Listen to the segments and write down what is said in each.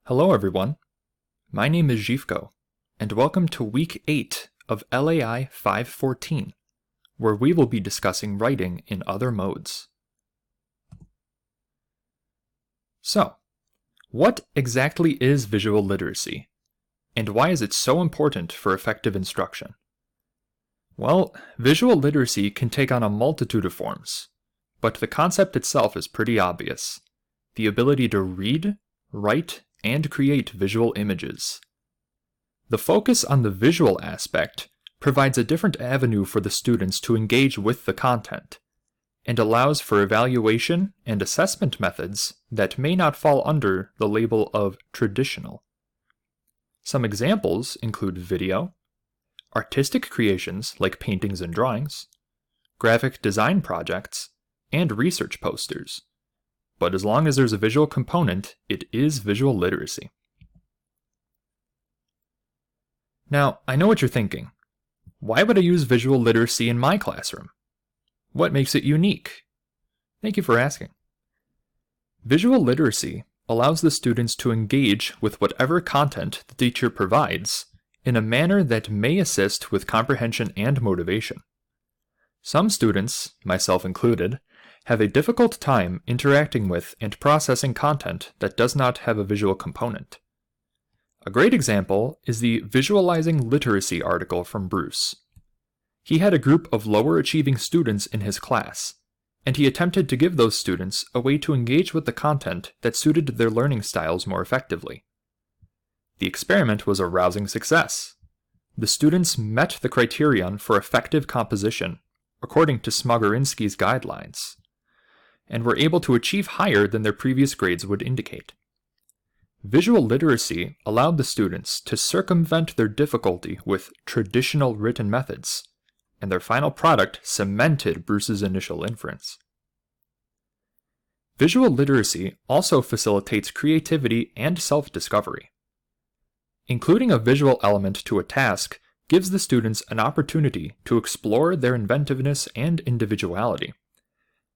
Hello everyone, my name is Zhivko, and welcome to Week 8 of LAI 514, where we will be discussing writing in other modes. So, what exactly is visual literacy, and why is it so important for effective instruction? Well, visual literacy can take on a multitude of forms, but the concept itself is pretty obvious: the ability to read, write, and create visual images. The focus on the visual aspect provides a different avenue for the students to engage with the content, and allows for evaluation and assessment methods that may not fall under the label of traditional. Some examples include video, artistic creations like paintings and drawings, graphic design projects, and research posters. But as long as there's a visual component, it is visual literacy. Now, I know what you're thinking. Why would I use visual literacy in my classroom? What makes it unique? Thank you for asking. Visual literacy allows the students to engage with whatever content the teacher provides in a manner that may assist with comprehension and motivation. Some students, myself included, have a difficult time interacting with and processing content that does not have a visual component. A great example is the Visualizing Literacy article from Bruce. He had a group of lower achieving students in his class, and he attempted to give those students a way to engage with the content that suited their learning styles more effectively. The experiment was a rousing success. The students met the criterion for effective composition, according to Smogorinsky's guidelines, and were able to achieve higher than their previous grades would indicate. Visual literacy allowed the students to circumvent their difficulty with traditional written methods, and their final product cemented Bruce's initial inference. Visual literacy also facilitates creativity and self-discovery. Including a visual element to a task gives the students an opportunity to explore their inventiveness and individuality,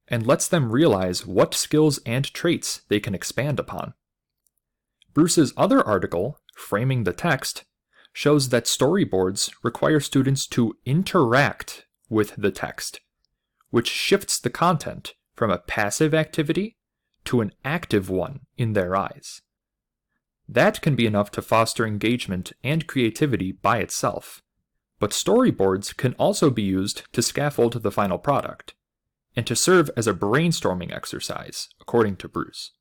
and lets them realize what skills and traits they can expand upon. Bruce's other article, Framing the Text, shows that storyboards require students to interact with the text, which shifts the content from a passive activity to an active one in their eyes. That can be enough to foster engagement and creativity by itself, but storyboards can also be used to scaffold the final product, and to serve as a brainstorming exercise, according to Bruce.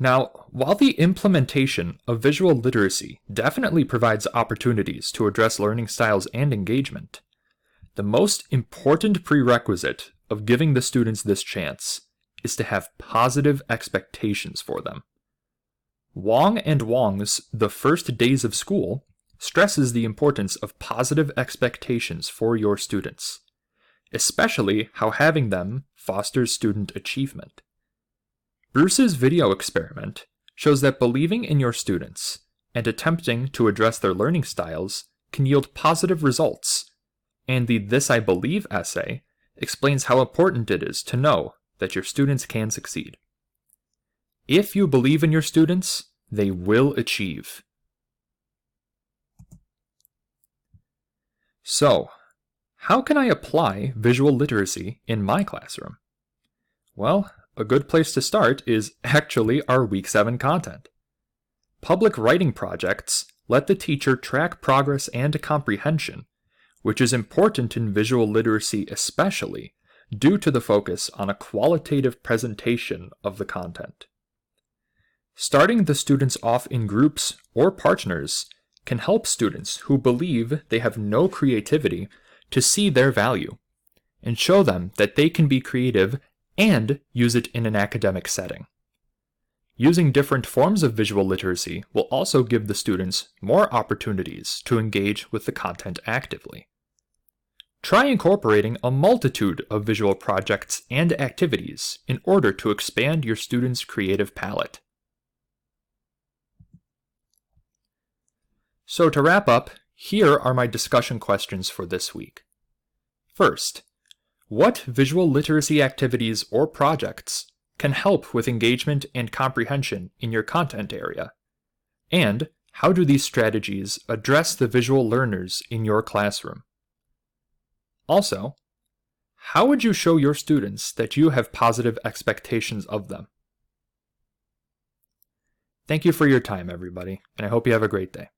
Now, while the implementation of visual literacy definitely provides opportunities to address learning styles and engagement, the most important prerequisite of giving the students this chance is to have positive expectations for them. Wang and Wang's The First Days of School stresses the importance of positive expectations for your students, especially how having them fosters student achievement. Bruce's video experiment shows that believing in your students and attempting to address their learning styles can yield positive results, and the This I Believe essay explains how important it is to know that your students can succeed. If you believe in your students, they will achieve. So, how can I apply visual literacy in my classroom? Well, a good place to start is actually our Week 7 content. Public writing projects let the teacher track progress and comprehension, which is important in visual literacy especially due to the focus on a qualitative presentation of the content. Starting the students off in groups or partners can help students who believe they have no creativity to see their value, and show them that they can be creative and use it in an academic setting. Using different forms of visual literacy will also give the students more opportunities to engage with the content actively. Try incorporating a multitude of visual projects and activities in order to expand your students' creative palette. So to wrap up, here are my discussion questions for this week. First, what visual literacy activities or projects can help with engagement and comprehension in your content area? And how do these strategies address the visual learners in your classroom? Also, how would you show your students that you have positive expectations of them? Thank you for your time, everybody, and I hope you have a great day.